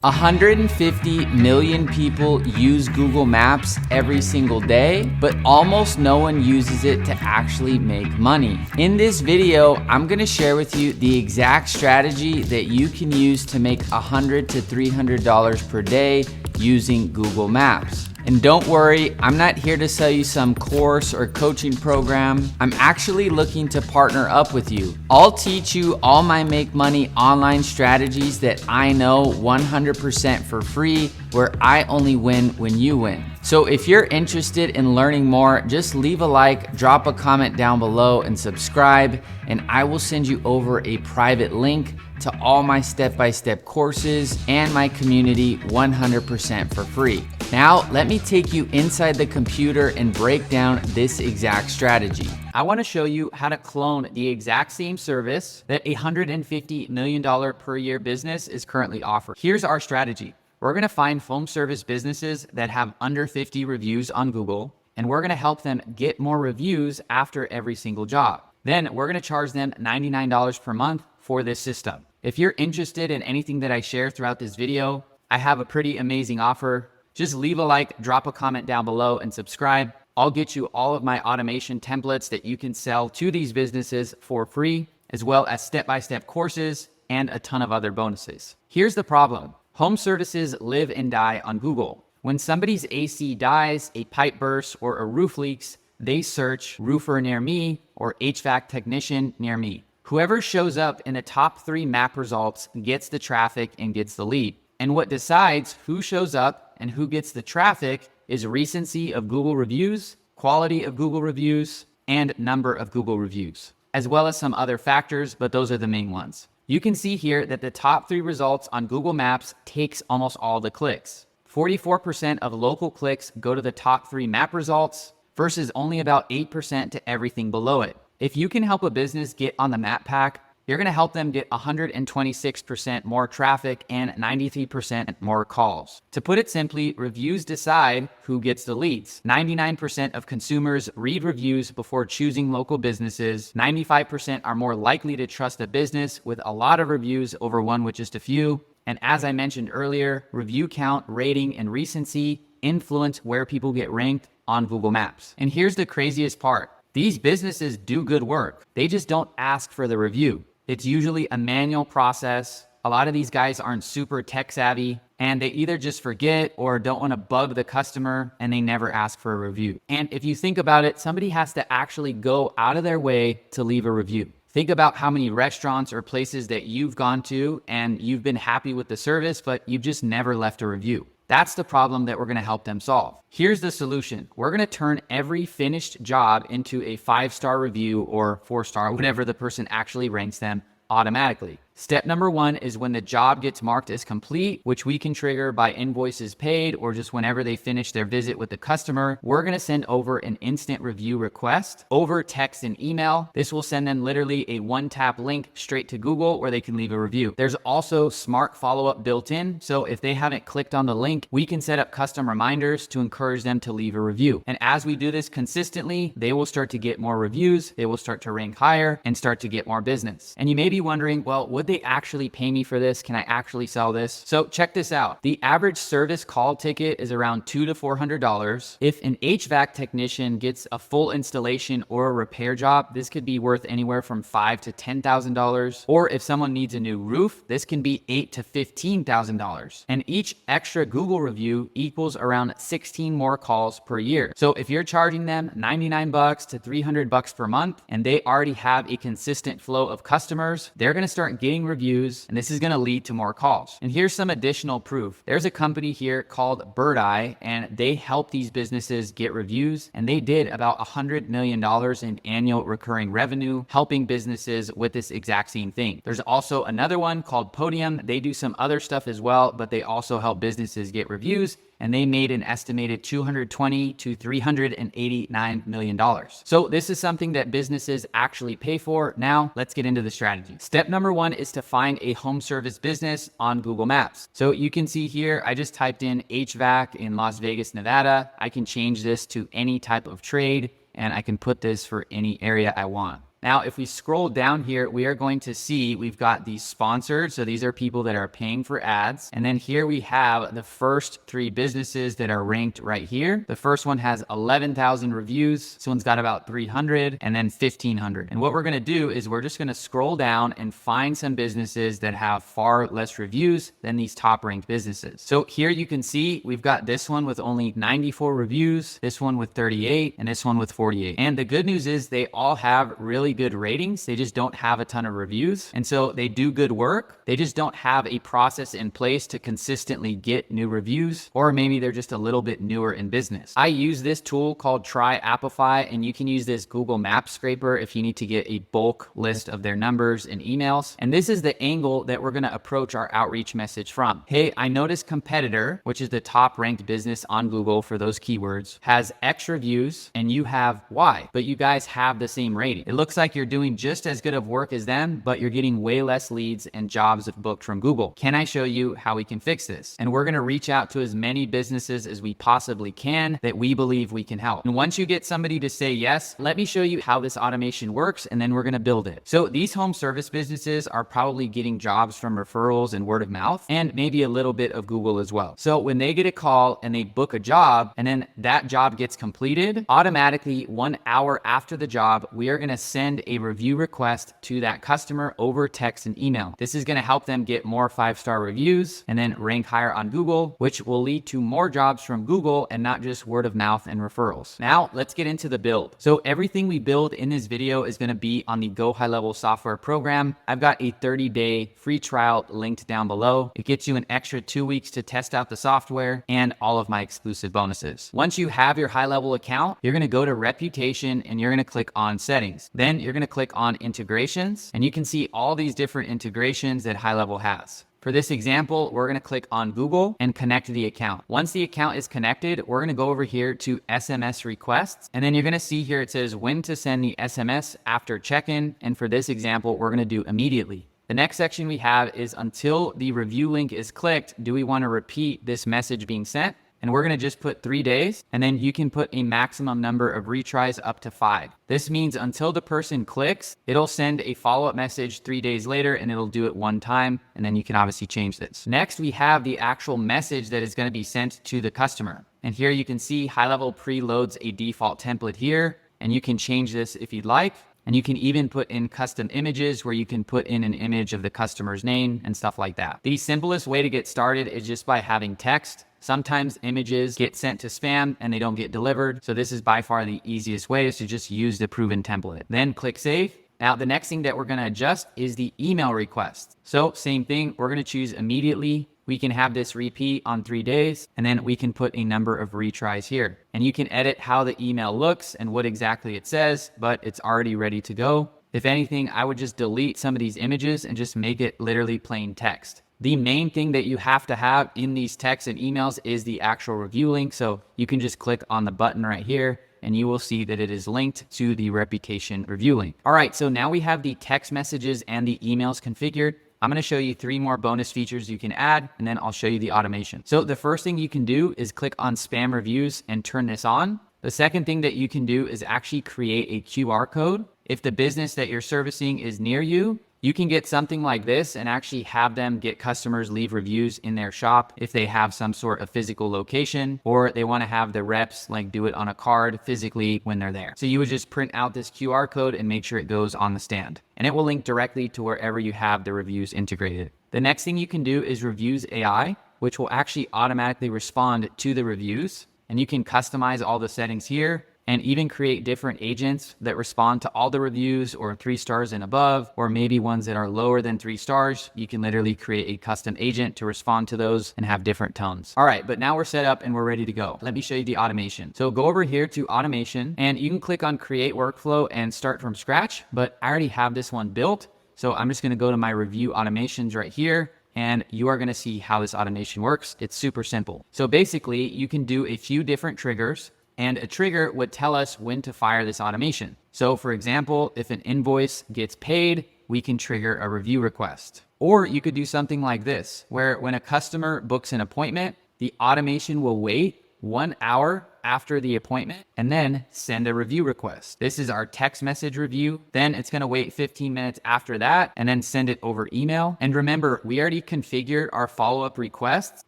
150 million people use Google Maps every single day, but almost no one uses it to actually make money. In this video, I'm gonna share with you the exact strategy that you can use to make $100 to $300 per day using Google Maps. And don't worry, I'm not here to sell you some course or coaching program. I'm actually looking to partner up with you. I'll teach you all my make money online strategies that I know 100% for free, where I only win when you win. So if you're interested in learning more, just leave a like, drop a comment down below, and subscribe, and I will send you over a private link to all my step-by-step courses and my community 100% for free. Now, let me take you inside the computer and break down this exact strategy. I wanna show you how to clone the exact same service that a $150 million per year business is currently offering. Here's our strategy. We're gonna find home service businesses that have under 50 reviews on Google, and we're gonna help them get more reviews after every single job. Then we're gonna charge them $99 per month for this system. If you're interested in anything that I share throughout this video, I have a pretty amazing offer. Just leave a like, drop a comment down below, and subscribe. I'll get you all of my automation templates that you can sell to these businesses for free, as well as step-by-step courses and a ton of other bonuses. Here's the problem. Home services live and die on Google. When somebody's AC dies, a pipe bursts, or a roof leaks, they search roofer near me or HVAC technician near me. Whoever shows up in the top 3 map results gets the traffic and gets the lead. And what decides who shows up and who gets the traffic is recency of Google reviews, quality of Google reviews, and number of Google reviews, as well as some other factors, but those are the main ones. You can see here that the top 3 results on Google Maps takes almost all the clicks. 44% of local clicks go to the top 3 map results versus only about 8% to everything below it. If you can help a business get on the map pack, you're gonna help them get 126% more traffic and 93% more calls. To put it simply, reviews decide who gets the leads. 99% of consumers read reviews before choosing local businesses. 95% are more likely to trust a business with a lot of reviews over one with just a few. And as I mentioned earlier, review count, rating, and recency influence where people get ranked on Google Maps. And here's the craziest part. These businesses do good work. They just don't ask for the review. It's usually a manual process. A lot of these guys aren't super tech savvy, and they either just forget or don't want to bug the customer, and they never ask for a review. And if you think about it, somebody has to actually go out of their way to leave a review. Think about how many restaurants or places that you've gone to and you've been happy with the service, but you've just never left a review. That's the problem that we're gonna help them solve. Here's the solution. We're gonna turn every finished job into a 5-star review or 4-star, whatever the person actually ranks them automatically. Step number 1 is when the job gets marked as complete, which we can trigger by invoices paid or just whenever they finish their visit with the customer. We're gonna send over an instant review request over text and email. This will send them literally a one-tap link straight to Google where they can leave a review. There's also smart follow-up built in, so if they haven't clicked on the link, we can set up custom reminders to encourage them to leave a review. And as we do this consistently, they will start to get more reviews, they will start to rank higher and start to get more business. And you may be wondering, well, would they actually pay me for this? Can I actually sell this? So check this out. The average service call ticket is around $200 to $400. If an HVAC technician gets a full installation or a repair job, this could be worth anywhere from $5,000 to $10,000. Or if someone needs a new roof, this can be $8,000 to $15,000. And each extra Google review equals around 16 more calls per year. So if you're charging them $99 to $300 per month, and they already have a consistent flow of customers, they're gonna start getting reviews, and this is gonna lead to more calls. And here's some additional proof. There's a company here called Bird Eye, and they help these businesses get reviews, and they did about $100 million in annual recurring revenue, helping businesses with this exact same thing. There's also another one called Podium. They do some other stuff as well, but they also help businesses get reviews, and they made an estimated $220 to $389 million. So this is something that businesses actually pay for. Now let's get into the strategy. Step number 1 is to find a home service business on Google Maps. So you can see here, I just typed in HVAC in Las Vegas, Nevada. I can change this to any type of trade, and I can put this for any area I want. Now, if we scroll down here, we are going to see we've got these sponsored. So these are people that are paying for ads. And then here we have the first 3 businesses that are ranked right here. The first one has 11,000 reviews. This one's got about 300 and then 1,500. And what we're going to do is we're just going to scroll down and find some businesses that have far less reviews than these top ranked businesses. So here you can see we've got this one with only 94 reviews, this one with 38, and this one with 48. And the good news is they all have really good ratings. They just don't have a ton of reviews. And so they do good work. They just don't have a process in place to consistently get new reviews, or maybe they're just a little bit newer in business. I use this tool called Try Appify, and you can use this Google Maps scraper if you need to get a bulk list of their numbers and emails. And this is the angle that we're going to approach our outreach message from. Hey, I noticed competitor, which is the top ranked business on Google for those keywords, has X reviews and you have Y, but you guys have the same rating. It looks like you're doing just as good of work as them, but you're getting way less leads and jobs booked from Google. Can I show you how we can fix this? And we're going to reach out to as many businesses as we possibly can that we believe we can help. And once you get somebody to say yes, let me show you how this automation works, and then we're going to build it. So these home service businesses are probably getting jobs from referrals and word of mouth, and maybe a little bit of Google as well. So when they get a call and they book a job, and then that job gets completed, automatically 1 hour after the job, we are going to send a review request to that customer over text and email. This is going to help them get more 5-star reviews and then rank higher on Google, which will lead to more jobs from Google and not just word of mouth and referrals. Now let's get into the build. So everything we build in this video is going to be on the Go High Level software program. I've got a 30-day free trial linked down below. It gets you an extra 2 weeks to test out the software and all of my exclusive bonuses. Once you have your high level account, you're going to go to reputation and you're going to click on settings. Then you're going to click on integrations, and you can see all these different integrations that High Level has. For this example, we're going to click on Google and connect the account. Once the account is connected, we're going to go over here to SMS requests. And then you're going to see here it says when to send the SMS after check-in. And for this example, we're going to do immediately. The next section we have is until the review link is clicked, do we want to repeat this message being sent? And we're going to just put 3 days, and then you can put a maximum number of retries up to 5. This means until the person clicks, it'll send a follow-up message 3 days later, and it'll do it 1 time, and then you can obviously change this. Next, we have the actual message that is going to be sent to the customer. And here you can see High Level preloads a default template here, and you can change this if you'd like. And you can even put in custom images where you can put in an image of the customer's name and stuff like that. The simplest way to get started is just by having text. Sometimes images get sent to spam and they don't get delivered. So this is by far the easiest way, is to just use the proven template. Then click save. Now the next thing that we're going to adjust is the email request. So same thing, we're going to choose immediately. We can have this repeat on 3 days, and then we can put a number of retries here. And you can edit how the email looks and what exactly it says, but it's already ready to go. If anything, I would just delete some of these images and just make it literally plain text. The main thing that you have to have in these texts and emails is the actual review link. So you can just click on the button right here and you will see that it is linked to the reputation review link. All right, so now we have the text messages and the emails configured. I'm going to show you 3 more bonus features you can add, and then I'll show you the automation. So the first thing you can do is click on spam reviews and turn this on. The second thing that you can do is actually create a QR code. If the business that you're servicing is near you, you can get something like this and actually have them get customers leave reviews in their shop if they have some sort of physical location, or they want to have the reps like do it on a card physically when they're there. So you would just print out this QR code and make sure it goes on the stand, and it will link directly to wherever you have the reviews integrated. The next thing you can do is Reviews AI, which will actually automatically respond to the reviews, and you can customize all the settings here and even create different agents that respond to all the reviews, or 3 stars and above, or maybe ones that are lower than 3 stars. You can literally create a custom agent to respond to those and have different tones. All right, but now we're set up and we're ready to go. Let me show you the automation. So go over here to automation, and you can click on create workflow and start from scratch, but I already have this one built. So I'm just gonna go to my review automations right here, and you are gonna see how this automation works. It's super simple. So basically you can do a few different triggers, and a trigger would tell us when to fire this automation. So for example, if an invoice gets paid, we can trigger a review request. Or you could do something like this, where when a customer books an appointment, the automation will wait 1 hour after the appointment, and then send a review request. This is our text message review. Then it's gonna wait 15 minutes after that and then send it over email. And remember, we already configured our follow-up requests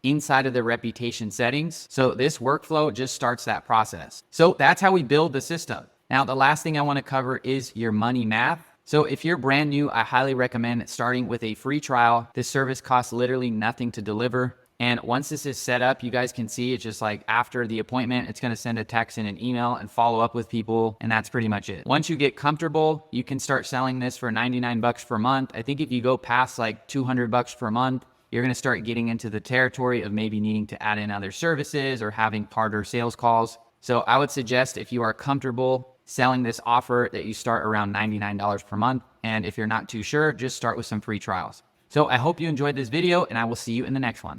inside of the reputation settings. So this workflow just starts that process. So that's how we build the system. Now, the last thing I wanna cover is your money math. So if you're brand new, I highly recommend starting with a free trial. This service costs literally nothing to deliver. And once this is set up, you guys can see it's just like after the appointment, it's gonna send a text and an email and follow up with people. And that's pretty much it. Once you get comfortable, you can start selling this for 99 bucks per month. I think if you go past like 200 bucks per month, you're gonna start getting into the territory of maybe needing to add in other services or having harder sales calls. So I would suggest if you are comfortable selling this offer that you start around $99 per month. And if you're not too sure, just start with some free trials. So I hope you enjoyed this video and I will see you in the next one.